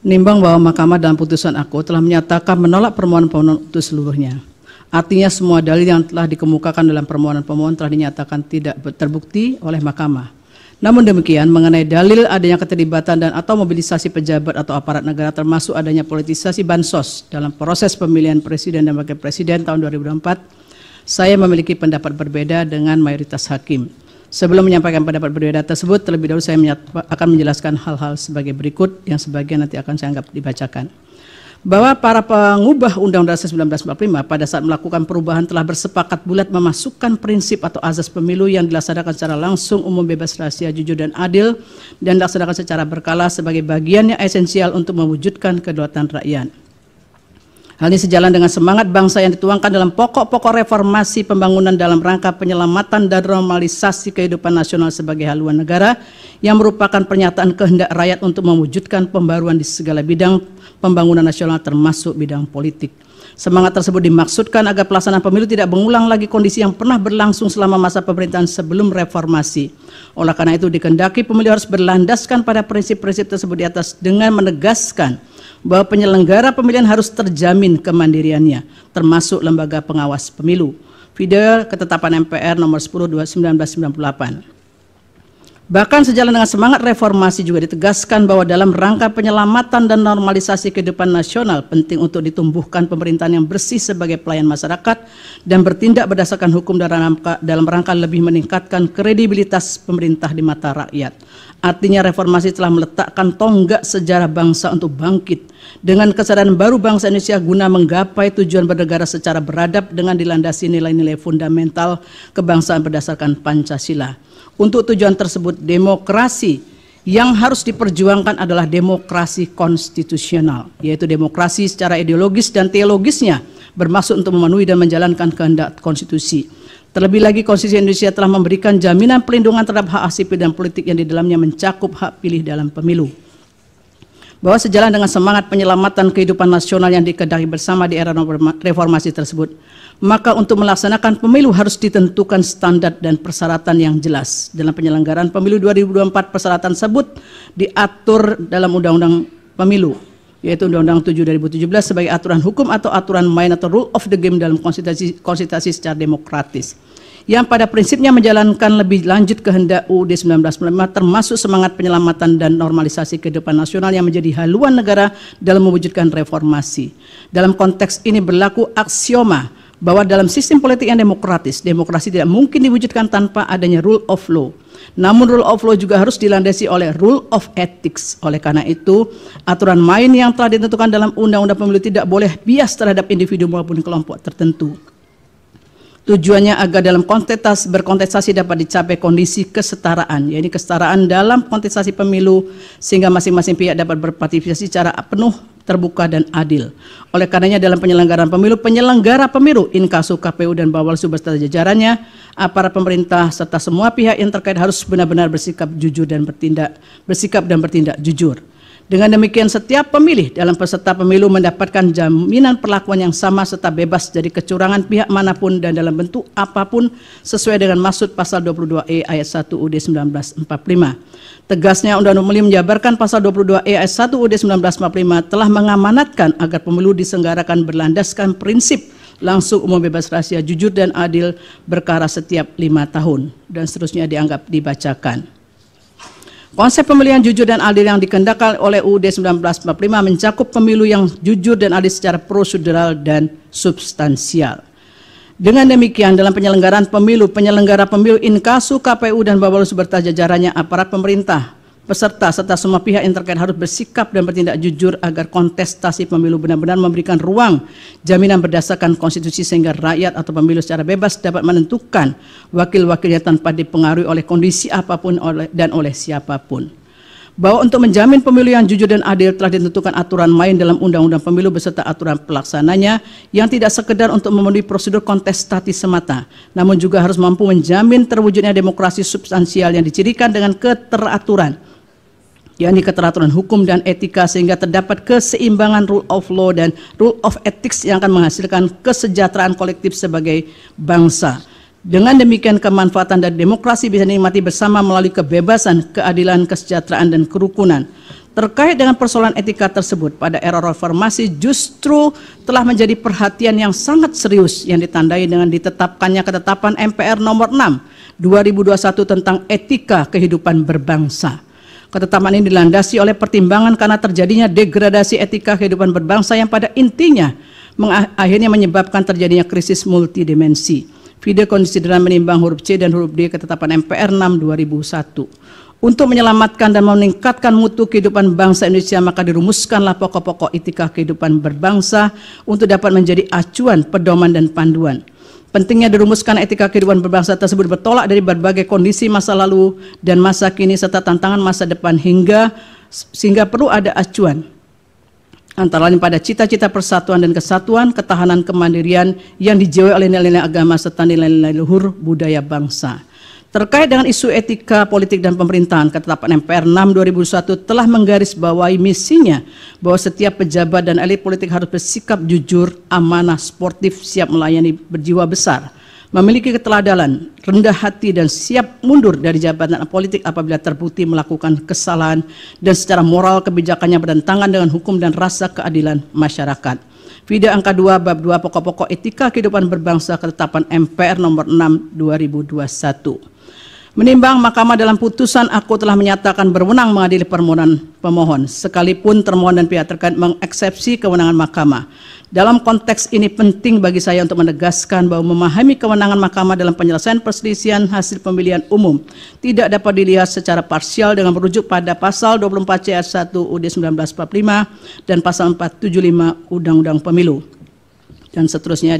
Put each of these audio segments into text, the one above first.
Menimbang bahwa Mahkamah dalam putusan aku telah menyatakan menolak permohonan pemohon itu seluruhnya. Artinya semua dalil yang telah dikemukakan dalam permohonan pemohon telah dinyatakan tidak terbukti oleh Mahkamah. Namun demikian, mengenai dalil adanya keterlibatan dan atau mobilisasi pejabat atau aparat negara termasuk adanya politisasi bansos dalam proses pemilihan presiden dan wakil presiden tahun 2024, saya memiliki pendapat berbeda dengan mayoritas hakim. Sebelum menyampaikan pendapat berbeda tersebut, terlebih dahulu saya akan menjelaskan hal-hal sebagai berikut yang sebagian nanti akan saya anggap dibacakan. Bahwa para pengubah Undang-Undang 1945 pada saat melakukan perubahan telah bersepakat bulat memasukkan prinsip atau azas pemilu yang dilaksanakan secara langsung, umum, bebas, rahasia, jujur, dan adil dan dilaksanakan secara berkala sebagai bagian yang esensial untuk mewujudkan kedaulatan rakyat. Hal ini sejalan dengan semangat bangsa yang dituangkan dalam pokok-pokok reformasi pembangunan dalam rangka penyelamatan dan normalisasi kehidupan nasional sebagai haluan negara yang merupakan pernyataan kehendak rakyat untuk mewujudkan pembaruan di segala bidang pembangunan nasional termasuk bidang politik. Semangat tersebut dimaksudkan agar pelaksanaan pemilu tidak mengulang lagi kondisi yang pernah berlangsung selama masa pemerintahan sebelum reformasi. Oleh karena itu dikehendaki pemilu harus berlandaskan pada prinsip-prinsip tersebut di atas dengan menegaskan bahwa penyelenggara pemilihan harus terjamin kemandiriannya, termasuk lembaga pengawas pemilu. Video ketetapan MPR nomor 10/1998. Bahkan sejalan dengan semangat reformasi juga ditegaskan bahwa dalam rangka penyelamatan dan normalisasi kehidupan nasional penting untuk ditumbuhkan pemerintahan yang bersih sebagai pelayan masyarakat dan bertindak berdasarkan hukum dalam rangka lebih meningkatkan kredibilitas pemerintah di mata rakyat. Artinya reformasi telah meletakkan tonggak sejarah bangsa untuk bangkit dengan kesadaran baru bangsa Indonesia guna menggapai tujuan bernegara secara beradab dengan dilandasi nilai-nilai fundamental kebangsaan berdasarkan Pancasila. Untuk tujuan tersebut, demokrasi yang harus diperjuangkan adalah demokrasi konstitusional, yaitu demokrasi secara ideologis dan teologisnya bermaksud untuk memenuhi dan menjalankan kehendak konstitusi. Terlebih lagi, Konstitusi Indonesia telah memberikan jaminan perlindungan terhadap hak sipil dan politik yang di dalamnya mencakup hak pilih dalam pemilu. Bahwa sejalan dengan semangat penyelamatan kehidupan nasional yang dikehendaki bersama di era reformasi tersebut, maka untuk melaksanakan pemilu harus ditentukan standar dan persyaratan yang jelas. Dalam penyelenggaraan pemilu 2024, persyaratan tersebut diatur dalam Undang-Undang Pemilu, yaitu Undang-Undang 7 2017 sebagai aturan hukum atau aturan main atau rule of the game dalam konstitusi secara demokratis, yang pada prinsipnya menjalankan lebih lanjut kehendak UUD 1945 termasuk semangat penyelamatan dan normalisasi kehidupan nasional yang menjadi haluan negara dalam mewujudkan reformasi. Dalam konteks ini berlaku aksioma bahwa dalam sistem politik yang demokratis, demokrasi tidak mungkin diwujudkan tanpa adanya rule of law. Namun rule of law juga harus dilandasi oleh rule of ethics. Oleh karena itu, aturan main yang telah ditentukan dalam Undang-Undang Pemilu tidak boleh bias terhadap individu maupun kelompok tertentu. Tujuannya agar dalam berkontestasi dapat dicapai kondisi kesetaraan, yaitu kesetaraan dalam kontestasi pemilu sehingga masing-masing pihak dapat berpartisipasi secara penuh, terbuka, dan adil. Oleh karenanya dalam penyelenggaraan pemilu, penyelenggara pemilu, Inkasu, KPU, dan Bawaslu beserta jajarannya, aparat pemerintah serta semua pihak yang terkait harus benar-benar bersikap dan bertindak jujur. Dengan demikian setiap pemilih dalam peserta pemilu mendapatkan jaminan perlakuan yang sama serta bebas dari kecurangan pihak manapun dan dalam bentuk apapun sesuai dengan maksud pasal 22E ayat 1 UUD 1945. Tegasnya Undang-Undang Pemilu menjabarkan pasal 22E ayat 1 UUD 1945 telah mengamanatkan agar pemilu diselenggarakan berlandaskan prinsip langsung, umum, bebas, rahasia, jujur, dan adil berkala setiap 5 tahun dan seterusnya dianggap dibacakan. Konsep pemilihan jujur dan adil yang dikehendaki oleh UUD 1945 mencakup pemilu yang jujur dan adil secara prosedural dan substansial. Dengan demikian, dalam penyelenggaraan pemilu, penyelenggara pemilu Inkasu, KPU, dan Bawaslu serta jajarannya, aparat pemerintah, peserta serta semua pihak yang terkait harus bersikap dan bertindak jujur agar kontestasi pemilu benar-benar memberikan ruang jaminan berdasarkan konstitusi sehingga rakyat atau pemilu secara bebas dapat menentukan wakil-wakilnya tanpa dipengaruhi oleh kondisi apapun dan oleh siapapun. Bahwa untuk menjamin pemilu yang jujur dan adil telah ditentukan aturan main dalam Undang-Undang Pemilu beserta aturan pelaksananya yang tidak sekedar untuk memenuhi prosedur kontestasi semata, namun juga harus mampu menjamin terwujudnya demokrasi substansial yang dicirikan dengan keteraturan, yakni keteraturan hukum dan etika sehingga terdapat keseimbangan rule of law dan rule of ethics yang akan menghasilkan kesejahteraan kolektif sebagai bangsa. Dengan demikian kemanfaatan dari demokrasi bisa dinikmati bersama melalui kebebasan, keadilan, kesejahteraan, dan kerukunan. terkait dengan persoalan etika tersebut pada era reformasi justru telah menjadi perhatian yang sangat serius yang ditandai dengan ditetapkannya ketetapan MPR nomor 6 2021 tentang etika kehidupan berbangsa. Ketetapan ini dilandasi oleh pertimbangan karena terjadinya degradasi etika kehidupan berbangsa yang pada intinya akhirnya menyebabkan terjadinya krisis multidimensi. Vide konsideran menimbang huruf C dan huruf D ketetapan MPR 6 2001. Untuk menyelamatkan dan meningkatkan mutu kehidupan bangsa Indonesia, maka dirumuskanlah pokok-pokok etika kehidupan berbangsa untuk dapat menjadi acuan, pedoman, dan panduan. Pentingnya dirumuskan etika kehidupan berbangsa tersebut bertolak dari berbagai kondisi masa lalu dan masa kini serta tantangan masa depan sehingga perlu ada acuan antara lain pada cita-cita persatuan dan kesatuan, ketahanan kemandirian yang dijiwai oleh nilai-nilai agama serta nilai-nilai luhur budaya bangsa. Terkait dengan isu etika politik dan pemerintahan, ketetapan MPR 6 2001 telah menggarisbawahi misinya bahwa setiap pejabat dan elit politik harus bersikap jujur, amanah, sportif, siap melayani, berjiwa besar, memiliki keteladanan, rendah hati, dan siap mundur dari jabatan politik apabila terbukti melakukan kesalahan dan secara moral kebijakannya bertentangan dengan hukum dan rasa keadilan masyarakat. Vide angka 2 bab 2 pokok-pokok etika kehidupan berbangsa ketetapan MPR nomor 6 2021. Menimbang Mahkamah dalam putusan aku telah menyatakan berwenang mengadili permohonan pemohon, sekalipun termohon dan pihak terkait mengeksepsi kewenangan Mahkamah. Dalam konteks ini penting bagi saya untuk menegaskan bahwa memahami kewenangan Mahkamah dalam penyelesaian perselisihan hasil pemilihan umum tidak dapat dilihat secara parsial dengan merujuk pada pasal 24 C ayat 1 UUD 1945 dan pasal 475 Undang-Undang Pemilu dan seterusnya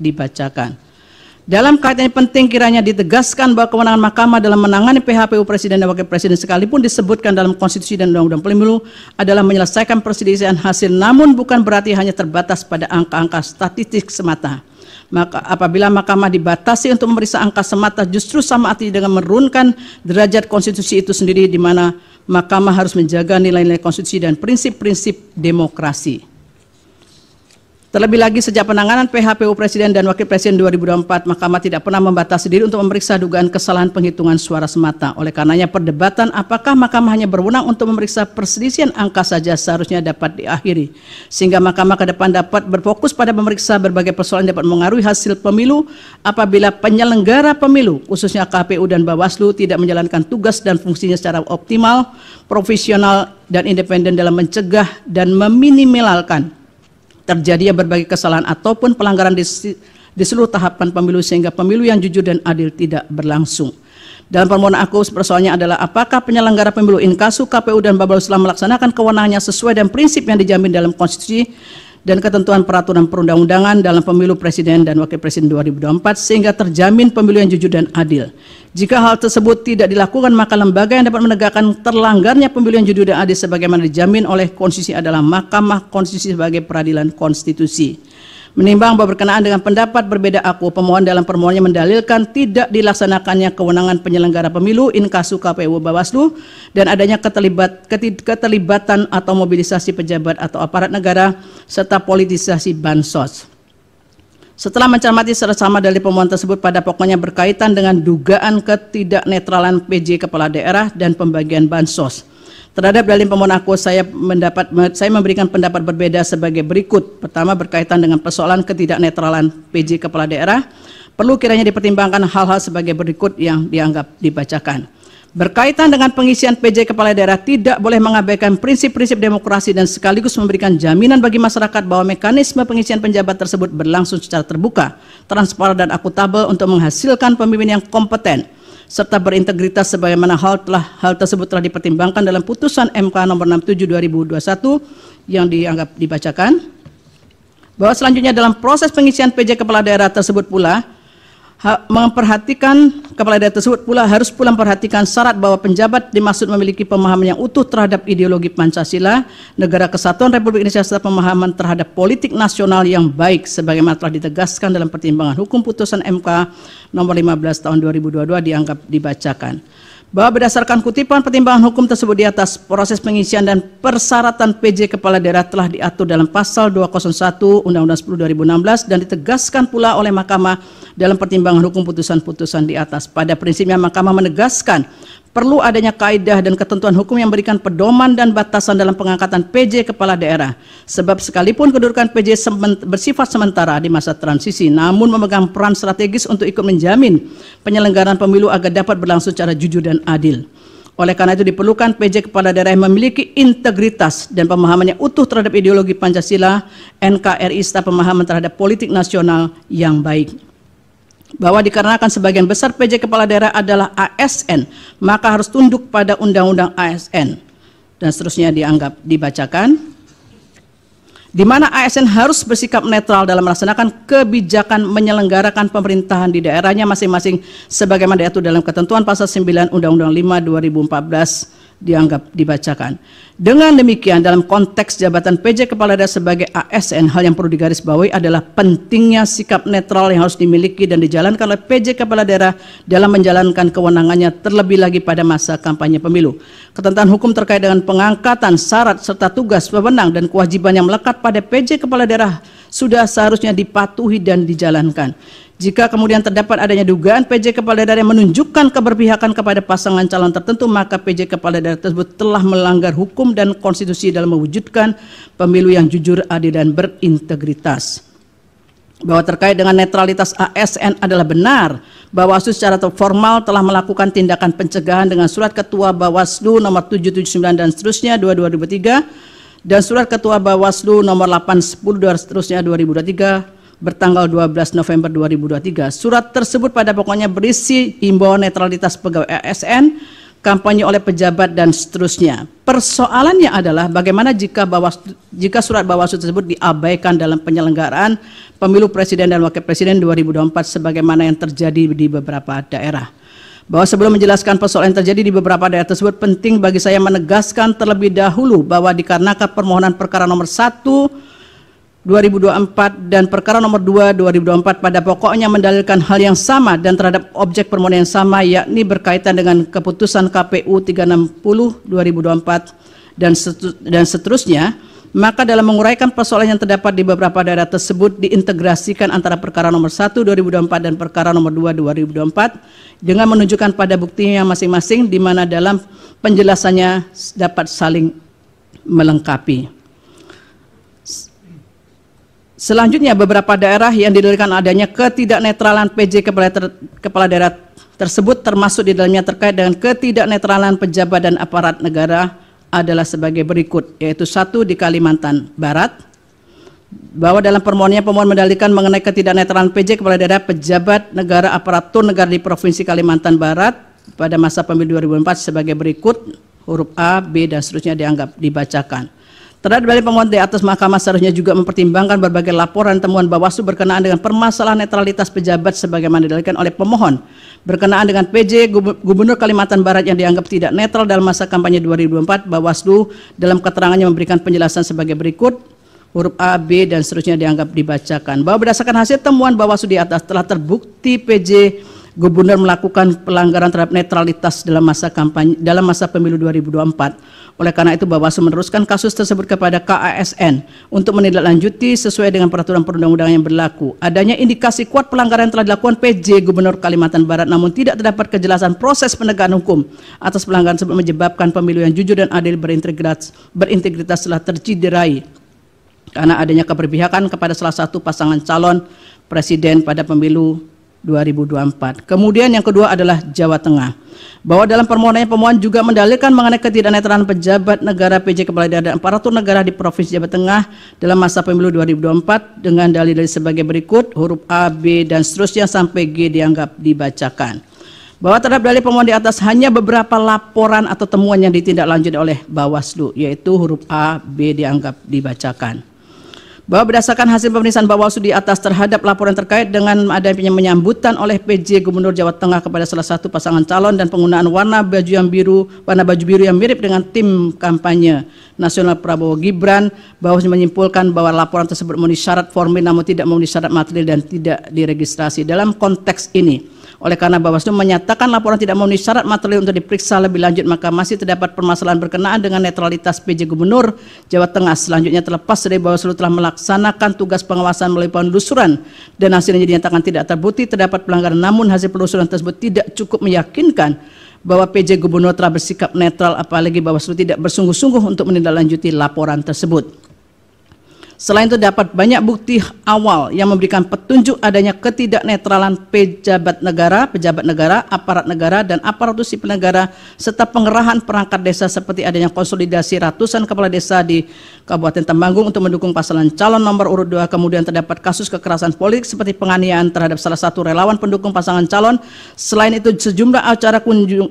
dibacakan. Dalam kaitan ini penting kiranya ditegaskan bahwa kewenangan Mahkamah dalam menangani PHPU Presiden dan Wakil Presiden sekalipun disebutkan dalam Konstitusi dan Undang-Undang Pemilu adalah menyelesaikan perselisihan hasil, namun bukan berarti hanya terbatas pada angka-angka statistik semata. Maka apabila Mahkamah dibatasi untuk memeriksa angka semata, justru sama artinya dengan menurunkan derajat konstitusi itu sendiri, di mana Mahkamah harus menjaga nilai-nilai konstitusi dan prinsip-prinsip demokrasi. Terlebih lagi sejak penanganan PHPU Presiden dan Wakil Presiden 2024, Mahkamah tidak pernah membatasi diri untuk memeriksa dugaan kesalahan penghitungan suara semata. Oleh karenanya perdebatan apakah Mahkamah hanya berwenang untuk memeriksa perselisihan angka saja seharusnya dapat diakhiri. Sehingga Mahkamah ke depan dapat berfokus pada memeriksa berbagai persoalan yang dapat mengaruhi hasil pemilu apabila penyelenggara pemilu, khususnya KPU dan Bawaslu, tidak menjalankan tugas dan fungsinya secara optimal, profesional, dan independen dalam mencegah dan meminimalkan terjadinya berbagai kesalahan ataupun pelanggaran di seluruh tahapan pemilu sehingga pemilu yang jujur dan adil tidak berlangsung. Dalam permohonan aku persoalannya adalah apakah penyelenggara pemilu inkasu, KPU dan Bawaslu telah melaksanakan kewenangannya sesuai dengan prinsip yang dijamin dalam konstitusi dan ketentuan peraturan perundang-undangan dalam pemilu Presiden dan Wakil Presiden 2024 sehingga terjamin pemilu yang jujur dan adil. Jika hal tersebut tidak dilakukan, maka lembaga yang dapat menegakkan terlanggarnya pemilu yang jujur dan adil sebagaimana dijamin oleh konstitusi adalah Mahkamah Konstitusi sebagai peradilan konstitusi. Menimbang bahwa berkenaan dengan pendapat berbeda aku, pemohon dalam permohonannya mendalilkan tidak dilaksanakannya kewenangan penyelenggara pemilu inkasu KPU Bawaslu dan adanya keterlibatan atau mobilisasi pejabat atau aparat negara serta politisasi bansos. Setelah mencermati secara dari pemohon tersebut pada pokoknya berkaitan dengan dugaan ketidaknetralan PJ Kepala Daerah dan pembagian bansos. Terhadap dalil pemohon aku, saya memberikan pendapat berbeda sebagai berikut. Pertama, berkaitan dengan persoalan ketidaknetralan PJ Kepala Daerah, perlu kiranya dipertimbangkan hal-hal sebagai berikut yang dianggap dibacakan. Berkaitan dengan pengisian PJ Kepala Daerah, tidak boleh mengabaikan prinsip-prinsip demokrasi dan sekaligus memberikan jaminan bagi masyarakat bahwa mekanisme pengisian penjabat tersebut berlangsung secara terbuka, transparan, dan akuntabel untuk menghasilkan pemimpin yang kompeten serta berintegritas sebagaimana hal tersebut telah dipertimbangkan dalam putusan MK nomor 67 2021 yang dianggap dibacakan. Bahwa selanjutnya dalam proses pengisian PJ Kepala Daerah tersebut pula harus pula memperhatikan syarat bahwa penjabat dimaksud memiliki pemahaman yang utuh terhadap ideologi Pancasila, Negara Kesatuan Republik Indonesia serta pemahaman terhadap politik nasional yang baik sebagaimana telah ditegaskan dalam pertimbangan hukum putusan MK nomor 15 tahun 2022 dianggap dibacakan. Bahwa berdasarkan kutipan pertimbangan hukum tersebut di atas, proses pengisian dan persyaratan PJ Kepala Daerah telah diatur dalam pasal 201 Undang-Undang 10 2016 dan ditegaskan pula oleh Mahkamah dalam pertimbangan hukum putusan-putusan di atas. Pada prinsipnya Mahkamah menegaskan perlu adanya kaidah dan ketentuan hukum yang memberikan pedoman dan batasan dalam pengangkatan PJ kepala daerah. Sebab sekalipun kedudukan PJ bersifat sementara di masa transisi, namun memegang peran strategis untuk ikut menjamin penyelenggaraan pemilu agar dapat berlangsung secara jujur dan adil. Oleh karena itu diperlukan PJ kepala daerah yang memiliki integritas dan pemahamannya utuh terhadap ideologi Pancasila, NKRI, serta pemahaman terhadap politik nasional yang baik. Bahwa dikarenakan sebagian besar PJ kepala daerah adalah ASN, maka harus tunduk pada undang-undang ASN. Dan seterusnya dibacakan, di mana ASN harus bersikap netral dalam melaksanakan kebijakan menyelenggarakan pemerintahan di daerahnya masing-masing sebagaimana diatur dalam ketentuan pasal 9 Undang-Undang 5 2014 dibacakan. Dengan demikian, dalam konteks jabatan PJ kepala daerah sebagai ASN, hal yang perlu digarisbawahi adalah pentingnya sikap netral yang harus dimiliki dan dijalankan oleh PJ kepala daerah dalam menjalankan kewenangannya, terlebih lagi pada masa kampanye pemilu. Ketentuan hukum terkait dengan pengangkatan, syarat, serta tugas, wewenang, dan kewajiban yang melekat pada PJ kepala daerah sudah seharusnya dipatuhi dan dijalankan. Jika kemudian terdapat adanya dugaan PJ kepala daerah yang menunjukkan keberpihakan kepada pasangan calon tertentu, maka PJ kepala daerah tersebut telah melanggar hukum dan konstitusi dalam mewujudkan pemilu yang jujur, adil, dan berintegritas. Bahwa terkait dengan netralitas ASN adalah benar, Bawaslu secara formal telah melakukan tindakan pencegahan dengan surat Ketua Bawaslu nomor 779 dan seterusnya 2023 dan surat Ketua Bawaslu nomor 810 dan seterusnya 2023 bertanggal 12 November 2023. Surat tersebut pada pokoknya berisi himbauan netralitas pegawai ASN, kampanye oleh pejabat, dan seterusnya. Persoalannya adalah bagaimana jika surat Bawaslu tersebut diabaikan dalam penyelenggaraan pemilu presiden dan wakil presiden 2024 sebagaimana yang terjadi di beberapa daerah. Bahwa sebelum menjelaskan persoalan yang terjadi di beberapa daerah tersebut, penting bagi saya menegaskan terlebih dahulu bahwa dikarenakan permohonan perkara nomor 1 2024 dan perkara nomor 2 2024 pada pokoknya mendalilkan hal yang sama dan terhadap objek permohonan yang sama, yakni berkaitan dengan keputusan KPU 360 2024 dan seterusnya, maka dalam menguraikan persoalan yang terdapat di beberapa daerah tersebut diintegrasikan antara perkara nomor 1 2024 dan perkara nomor 2 2024 dengan menunjukkan pada buktinya masing-masing, di mana dalam penjelasannya dapat saling melengkapi. Selanjutnya, beberapa daerah yang didalilkan adanya ketidaknetralan PJ kepala daerah tersebut termasuk di dalamnya terkait dengan ketidaknetralan pejabat dan aparat negara adalah sebagai berikut, yaitu 1 di Kalimantan Barat, bahwa dalam permohonannya pemohon mendalilkan mengenai ketidaknetralan PJ kepala daerah pejabat negara aparatur negara di Provinsi Kalimantan Barat pada masa pemilu 2004 sebagai berikut, huruf A, B, dan seterusnya dibacakan. Terhadap dalil pemohon di atas, Mahkamah seharusnya juga mempertimbangkan berbagai laporan temuan Bawaslu berkenaan dengan permasalahan netralitas pejabat sebagaimana didalilkan oleh pemohon berkenaan dengan PJ Gubernur Kalimantan Barat yang dianggap tidak netral dalam masa kampanye 2024. Bawaslu dalam keterangannya memberikan penjelasan sebagai berikut, huruf A, B, dan seterusnya dibacakan. Bahwa berdasarkan hasil temuan Bawaslu di atas telah terbukti PJ Gubernur melakukan pelanggaran terhadap netralitas dalam masa pemilu 2024. Oleh karena itu, Bawaslu meneruskan kasus tersebut kepada KASN untuk menindaklanjuti sesuai dengan peraturan perundang-undangan yang berlaku. Adanya indikasi kuat pelanggaran yang telah dilakukan PJ Gubernur Kalimantan Barat, namun tidak terdapat kejelasan proses penegakan hukum atas pelanggaran tersebut menyebabkan pemilu yang jujur dan adil berintegritas telah tercederai karena adanya keberpihakan kepada salah satu pasangan calon presiden pada pemilu 2024. Kemudian yang kedua adalah Jawa Tengah. Bahwa dalam permohonannya pemohon juga mendalilkan mengenai ketidaknetralan pejabat negara PJ kepala daerah dan aparatur negara di Provinsi Jawa Tengah dalam masa pemilu 2024 dengan dalil-dalil sebagai berikut, huruf A, B, dan seterusnya sampai G dibacakan. Bahwa terhadap dalil pemohon di atas hanya beberapa laporan atau temuan yang ditindaklanjuti oleh Bawaslu, yaitu huruf A, B dibacakan. Bahwa berdasarkan hasil pemeriksaan Bawaslu di atas terhadap laporan terkait dengan adanya penyambutan oleh PJ Gubernur Jawa Tengah kepada salah satu pasangan calon dan penggunaan warna baju biru yang mirip dengan tim kampanye nasional Prabowo Gibran, Bawaslu menyimpulkan bahwa laporan tersebut memenuhi syarat formil namun tidak memenuhi syarat material dan tidak diregistrasi. Dalam konteks ini, oleh karena Bawaslu menyatakan laporan tidak memenuhi syarat material untuk diperiksa lebih lanjut, maka masih terdapat permasalahan berkenaan dengan netralitas PJ Gubernur Jawa Tengah. Selanjutnya, terlepas dari Bawaslu telah melaksanakan tugas pengawasan melalui penelusuran dan hasilnya dinyatakan tidak terbukti terdapat pelanggaran, namun hasil penelusuran tersebut tidak cukup meyakinkan bahwa PJ Gubernur telah bersikap netral, apalagi Bawaslu tidak bersungguh-sungguh untuk menindaklanjuti laporan tersebut. Selain itu dapat banyak bukti awal yang memberikan petunjuk adanya ketidaknetralan pejabat negara, aparat negara, dan aparatur sipil negara, serta pengerahan perangkat desa seperti adanya konsolidasi ratusan kepala desa di Kabupaten Temanggung untuk mendukung pasangan calon nomor urut 2. Kemudian terdapat kasus kekerasan politik seperti penganiayaan terhadap salah satu relawan pendukung pasangan calon. Selain itu sejumlah acara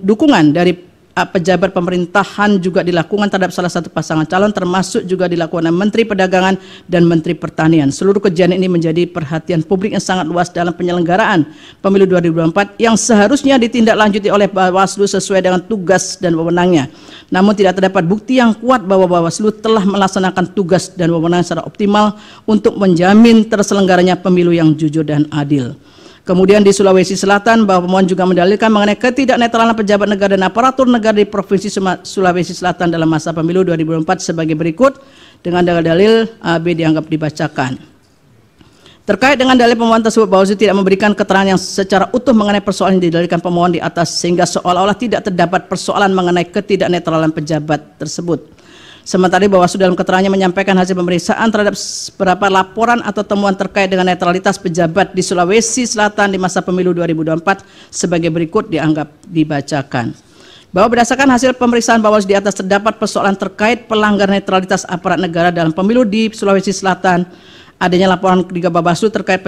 dukungan dari pejabat pemerintahan juga dilakukan terhadap salah satu pasangan calon, termasuk juga dilakukan oleh Menteri Perdagangan dan Menteri Pertanian. Seluruh kejadian ini menjadi perhatian publik yang sangat luas dalam penyelenggaraan Pemilu 2024 yang seharusnya ditindaklanjuti oleh Bawaslu sesuai dengan tugas dan wewenangnya. Namun tidak terdapat bukti yang kuat bahwa Bawaslu telah melaksanakan tugas dan wewenang secara optimal untuk menjamin terselenggaranya pemilu yang jujur dan adil. Kemudian di Sulawesi Selatan, bahwa pemohon juga mendalilkan mengenai ketidaknetralan pejabat negara dan aparatur negara di Provinsi Sulawesi Selatan dalam masa pemilu 2024 sebagai berikut, dengan dalil A, B dianggap dibacakan. Terkait dengan dalil pemohon tersebut, Bawaslu tidak memberikan keterangan yang secara utuh mengenai persoalan yang didalilkan pemohon di atas, sehingga seolah-olah tidak terdapat persoalan mengenai ketidaknetralan pejabat tersebut. Sementara Bawaslu dalam keterangannya menyampaikan hasil pemeriksaan terhadap beberapa laporan atau temuan terkait dengan netralitas pejabat di Sulawesi Selatan di masa pemilu 2024 sebagai berikut dianggap dibacakan. Bahwa berdasarkan hasil pemeriksaan Bawaslu di atas terdapat persoalan terkait pelanggaran netralitas aparat negara dalam pemilu di Sulawesi Selatan. Adanya laporan ketiga Bawaslu terkait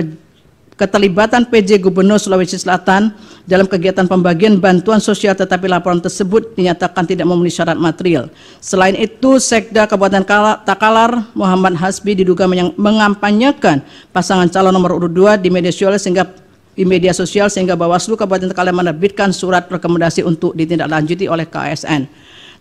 keterlibatan PJ Gubernur Sulawesi Selatan dalam kegiatan pembagian bantuan sosial, tetapi laporan tersebut dinyatakan tidak memenuhi syarat material. Selain itu, Sekda Kabupaten Takalar Muhammad Hasbi diduga mengampanyekan pasangan calon nomor urut 2 di media sosial sehingga Bawaslu Kabupaten Takalar menerbitkan surat rekomendasi untuk ditindaklanjuti oleh KASN.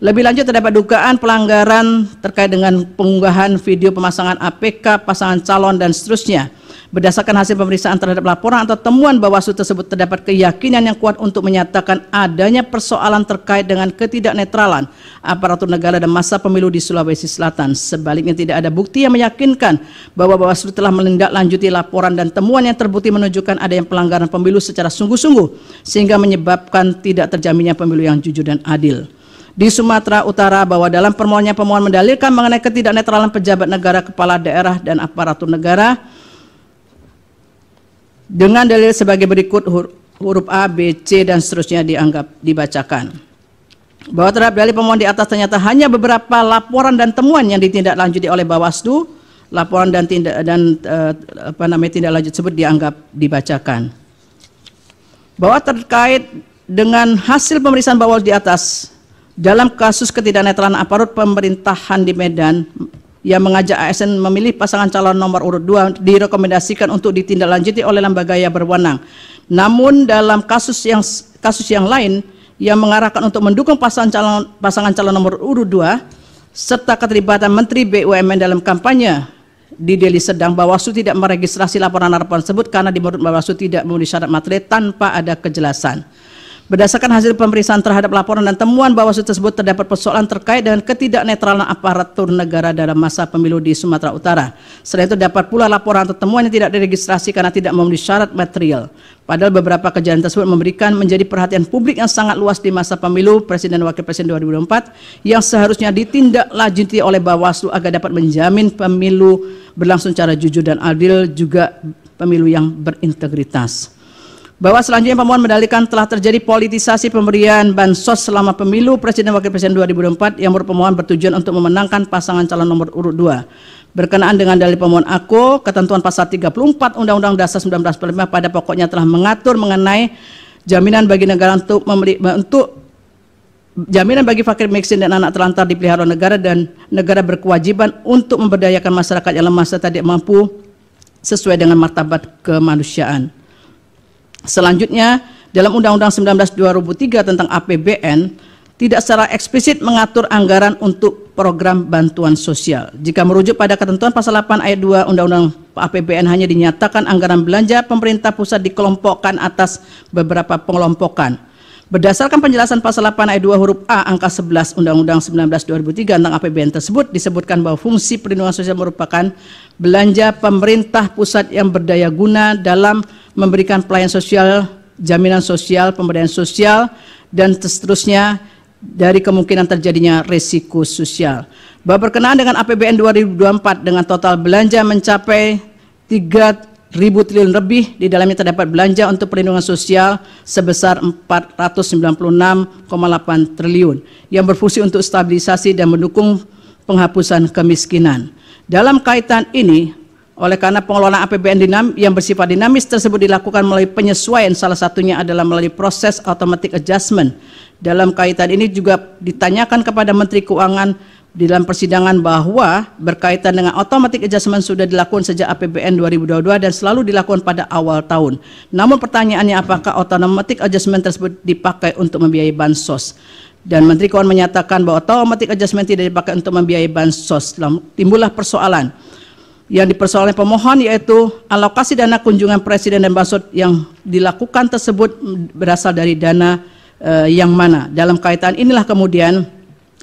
Lebih lanjut terdapat dugaan pelanggaran terkait dengan pengunggahan video pemasangan APK pasangan calon dan seterusnya. Berdasarkan hasil pemeriksaan terhadap laporan atau temuan Bawaslu tersebut, terdapat keyakinan yang kuat untuk menyatakan adanya persoalan terkait dengan ketidaknetralan aparatur negara dan masa pemilu di Sulawesi Selatan. Sebaliknya tidak ada bukti yang meyakinkan bahwa Bawaslu telah menindaklanjuti laporan dan temuan yang terbukti menunjukkan adanya pelanggaran pemilu secara sungguh-sungguh sehingga menyebabkan tidak terjaminnya pemilu yang jujur dan adil. Di Sumatera Utara, bahwa dalam permohonannya pemohon mendalilkan mengenai ketidaknetralan pejabat negara, kepala daerah, dan aparatur negara dengan dalil sebagai berikut, huruf A, B, C, dan seterusnya dianggap dibacakan. Bahwa terhadap dalil pemohon di atas ternyata hanya beberapa laporan dan temuan yang ditindaklanjuti oleh Bawaslu. Laporan dan tindak lanjut tersebut dianggap dibacakan. Bahwa terkait dengan hasil pemeriksaan Bawaslu di atas dalam kasus ketidaknetralan aparat pemerintahan di Medan yang mengajak ASN memilih pasangan calon nomor urut 2 direkomendasikan untuk ditindaklanjuti oleh lembaga yang berwenang. Namun dalam kasus yang lain yang mengarahkan untuk mendukung pasangan calon nomor urut 2 serta keterlibatan Menteri BUMN dalam kampanye di Deli Serdang, Bawaslu tidak meregistrasi laporan-laporan tersebut karena menurut Bawaslu tidak memenuhi syarat material tanpa ada kejelasan. Berdasarkan hasil pemeriksaan terhadap laporan dan temuan Bawaslu tersebut, terdapat persoalan terkait dengan ketidaknetralan aparatur negara dalam masa pemilu di Sumatera Utara. Selain itu dapat pula laporan atau temuan yang tidak diregistrasi karena tidak memenuhi syarat material. Padahal beberapa kejadian tersebut menjadi perhatian publik yang sangat luas di masa pemilu Presiden dan Wakil Presiden 2024 yang seharusnya ditindaklanjuti oleh Bawaslu agar dapat menjamin pemilu berlangsung secara jujur dan adil, juga pemilu yang berintegritas. Bahwa selanjutnya pemohon mendalilkan telah terjadi politisasi pemberian bansos selama pemilu Presiden dan Wakil Presiden 2024 yang menurut pemohon bertujuan untuk memenangkan pasangan calon nomor urut 2. Berkenaan dengan dalil pemohon aku, ketentuan pasal 34 Undang-Undang Dasar 1945 pada pokoknya telah mengatur mengenai jaminan bagi negara untuk jaminan bagi fakir miskin dan anak terlantar dipelihara negara, dan negara berkewajiban untuk memberdayakan masyarakat yang lemah serta tidak mampu sesuai dengan martabat kemanusiaan. Selanjutnya, dalam Undang-Undang 19/2003 tentang APBN tidak secara eksplisit mengatur anggaran untuk program bantuan sosial. Jika merujuk pada ketentuan pasal 8 ayat 2 Undang-Undang APBN, hanya dinyatakan anggaran belanja pemerintah pusat dikelompokkan atas beberapa pengelompokan. Berdasarkan penjelasan pasal 8 ayat 2 huruf A angka 11 Undang-Undang 19/2003 tentang APBN tersebut, disebutkan bahwa fungsi perlindungan sosial merupakan belanja pemerintah pusat yang berdaya guna dalam memberikan pelayanan sosial jaminan sosial, pemberdayaan sosial, dan seterusnya dari kemungkinan terjadinya risiko sosial. Bahwa berkenaan dengan APBN 2024 dengan total belanja mencapai 3.000 triliun lebih, di dalamnya terdapat belanja untuk perlindungan sosial sebesar 496,8 triliun yang berfungsi untuk stabilisasi dan mendukung penghapusan kemiskinan. Dalam kaitan ini, oleh karena pengelolaan APBN yang bersifat dinamis tersebut dilakukan melalui penyesuaian, salah satunya adalah melalui proses automatic adjustment. Dalam kaitan ini juga ditanyakan kepada Menteri Keuangan di dalam persidangan bahwa berkaitan dengan automatic adjustment sudah dilakukan sejak APBN 2022 dan selalu dilakukan pada awal tahun. Namun pertanyaannya, apakah automatic adjustment tersebut dipakai untuk membiayai bansos? Dan Menteri Keuangan menyatakan bahwa automatic adjustment tidak dipakai untuk membiayai bansos. Timbullah persoalan yang dipersoalkan pemohon, yaitu alokasi dana kunjungan Presiden dan bansos yang dilakukan tersebut berasal dari dana yang mana. Dalam kaitan inilah kemudian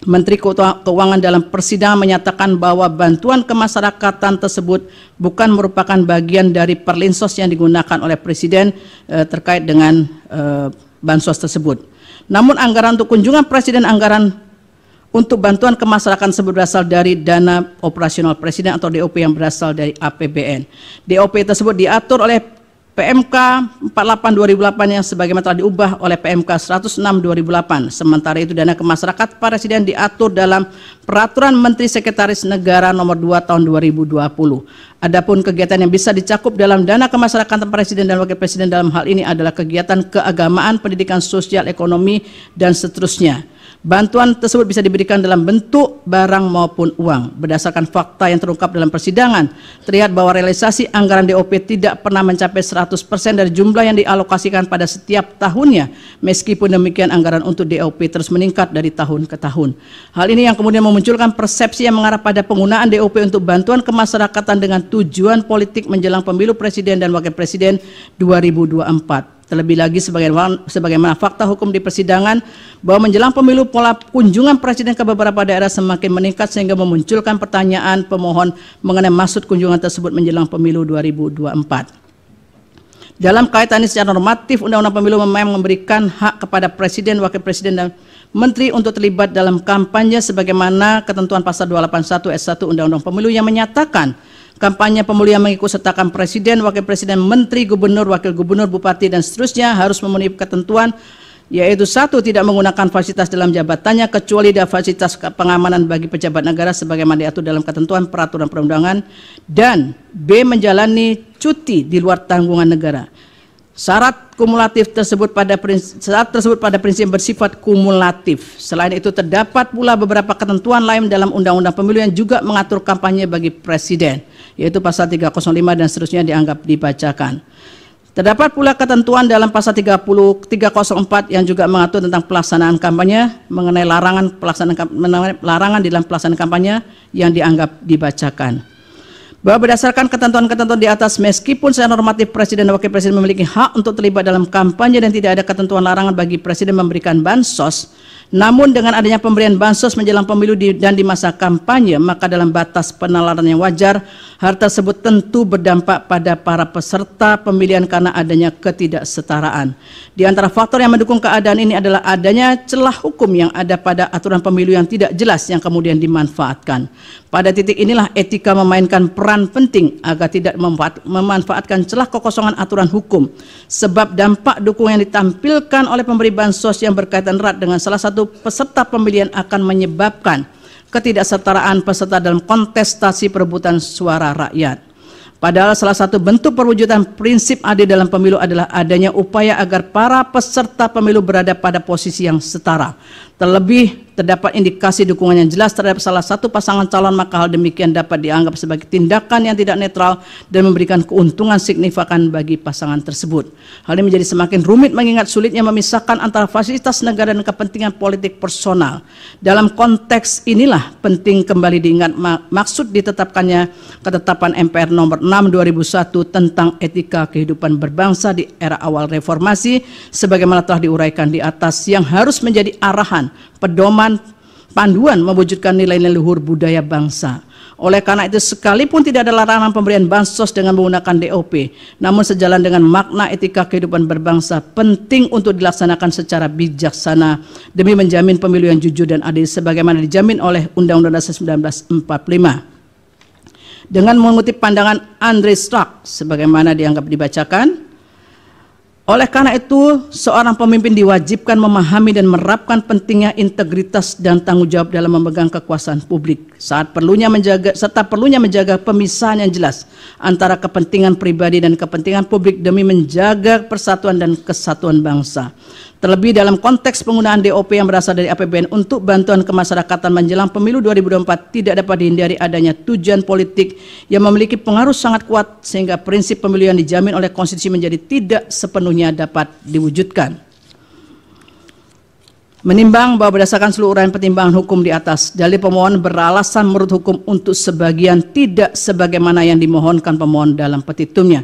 Menteri Keuangan dalam persidangan menyatakan bahwa bantuan kemasyarakatan tersebut bukan merupakan bagian dari perlinsos yang digunakan oleh Presiden terkait dengan bansos tersebut. Namun anggaran untuk kunjungan Presiden, anggaran untuk bantuan kemasyarakatan tersebut berasal dari dana operasional Presiden atau DOP yang berasal dari APBN. DOP tersebut diatur oleh PMK 48/2008 yang sebagaimana telah diubah oleh PMK 106/2008. Sementara itu dana kemasyarakatan Presiden diatur dalam Peraturan Menteri Sekretaris Negara Nomor 2 Tahun 2020. Adapun kegiatan yang bisa dicakup dalam dana kemasyarakatan Presiden dan Wakil Presiden dalam hal ini adalah kegiatan keagamaan, pendidikan, sosial, ekonomi, dan seterusnya. Bantuan tersebut bisa diberikan dalam bentuk barang maupun uang. Berdasarkan fakta yang terungkap dalam persidangan, terlihat bahwa realisasi anggaran DOP tidak pernah mencapai 100% dari jumlah yang dialokasikan pada setiap tahunnya. Meskipun demikian, anggaran untuk DOP terus meningkat dari tahun ke tahun. Hal ini yang kemudian memunculkan persepsi yang mengarah pada penggunaan DOP untuk bantuan kemasyarakatan dengan tujuan politik menjelang pemilu Presiden dan Wakil Presiden 2024. Terlebih lagi sebagaimana fakta hukum di persidangan bahwa menjelang pemilu pola kunjungan Presiden ke beberapa daerah semakin meningkat sehingga memunculkan pertanyaan pemohon mengenai maksud kunjungan tersebut menjelang pemilu 2024. Dalam kaitan ini secara normatif, Undang-Undang Pemilu memang memberikan hak kepada Presiden, Wakil Presiden, dan Menteri untuk terlibat dalam kampanye sebagaimana ketentuan pasal 281 ayat 1 Undang-Undang Pemilu yang menyatakan kampanye pemilu yang mengikutsertakan Presiden, Wakil Presiden, Menteri, Gubernur, Wakil Gubernur, Bupati, dan seterusnya harus memenuhi ketentuan, yaitu 1. Tidak menggunakan fasilitas dalam jabatannya kecuali ada fasilitas pengamanan bagi pejabat negara sebagaimana diatur dalam ketentuan peraturan perundangan, dan B. menjalani cuti di luar tanggungan negara. Syarat tersebut pada prinsip bersifat kumulatif. Selain itu terdapat pula beberapa ketentuan lain dalam Undang-Undang Pemilu yang juga mengatur kampanye bagi Presiden, yaitu pasal 305 dan seterusnya dianggap dibacakan. Terdapat pula ketentuan dalam pasal 304 yang juga mengatur tentang pelaksanaan kampanye mengenai larangan dalam pelaksanaan kampanye yang dianggap dibacakan. Bahwa berdasarkan ketentuan-ketentuan di atas, meskipun secara normatif Presiden dan Wakil Presiden memiliki hak untuk terlibat dalam kampanye dan tidak ada ketentuan larangan bagi Presiden memberikan bansos, namun dengan adanya pemberian bansos menjelang pemilu dan di masa kampanye, maka dalam batas penalaran yang wajar, hal tersebut tentu berdampak pada para peserta pemilihan karena adanya ketidaksetaraan. Di antara faktor yang mendukung keadaan ini adalah adanya celah hukum yang ada pada aturan pemilu yang tidak jelas yang kemudian dimanfaatkan. Pada titik inilah etika memainkan peran penting agar tidak memanfaatkan celah kekosongan aturan hukum, sebab dampak dukungan yang ditampilkan oleh pemberi bansos yang berkaitan erat dengan salah satu peserta pemilihan akan menyebabkan ketidaksetaraan peserta dalam kontestasi perebutan suara rakyat. Padahal salah satu bentuk perwujudan prinsip adil dalam pemilu adalah adanya upaya agar para peserta pemilu berada pada posisi yang setara. Terlebih terdapat indikasi dukungan yang jelas terhadap salah satu pasangan calon, maka hal demikian dapat dianggap sebagai tindakan yang tidak netral dan memberikan keuntungan signifikan bagi pasangan tersebut. Hal ini menjadi semakin rumit mengingat sulitnya memisahkan antara fasilitas negara dan kepentingan politik personal. Dalam konteks inilah penting kembali diingat maksud ditetapkannya ketetapan MPR nomor 6 2001 tentang etika kehidupan berbangsa di era awal reformasi sebagaimana telah diuraikan di atas, yang harus menjadi arahan, pedoman, panduan mewujudkan nilai-nilai luhur budaya bangsa. Oleh karena itu, sekalipun tidak ada larangan pemberian bansos dengan menggunakan DOP, namun sejalan dengan makna etika kehidupan berbangsa, penting untuk dilaksanakan secara bijaksana demi menjamin pemilu yang jujur dan adil sebagaimana dijamin oleh Undang-Undang Dasar 1945. Dengan mengutip pandangan Andre Strack sebagaimana dianggap dibacakan, oleh karena itu, seorang pemimpin diwajibkan memahami dan menerapkan pentingnya integritas dan tanggung jawab dalam memegang kekuasaan publik, serta perlunya menjaga pemisahan yang jelas antara kepentingan pribadi dan kepentingan publik demi menjaga persatuan dan kesatuan bangsa. Terlebih dalam konteks penggunaan DOP yang berasal dari APBN untuk bantuan kemasyarakatan menjelang pemilu 2024 tidak dapat dihindari adanya tujuan politik yang memiliki pengaruh sangat kuat sehingga prinsip pemilu yang dijamin oleh konstitusi menjadi tidak sepenuhnya dapat diwujudkan. Menimbang bahwa berdasarkan seluruh uraian pertimbangan hukum di atas, dalil pemohon beralasan menurut hukum untuk sebagian tidak sebagaimana yang dimohonkan pemohon dalam petitumnya.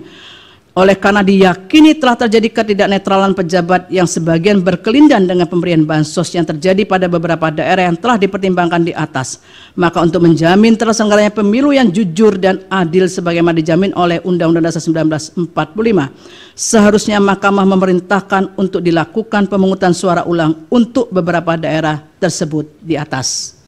Oleh karena diyakini telah terjadi ketidaknetralan pejabat yang sebagian berkelindan dengan pemberian bansos yang terjadi pada beberapa daerah yang telah dipertimbangkan di atas, maka untuk menjamin terselenggaranya pemilu yang jujur dan adil sebagaimana dijamin oleh Undang-Undang Dasar 1945, seharusnya Mahkamah memerintahkan untuk dilakukan pemungutan suara ulang untuk beberapa daerah tersebut di atas.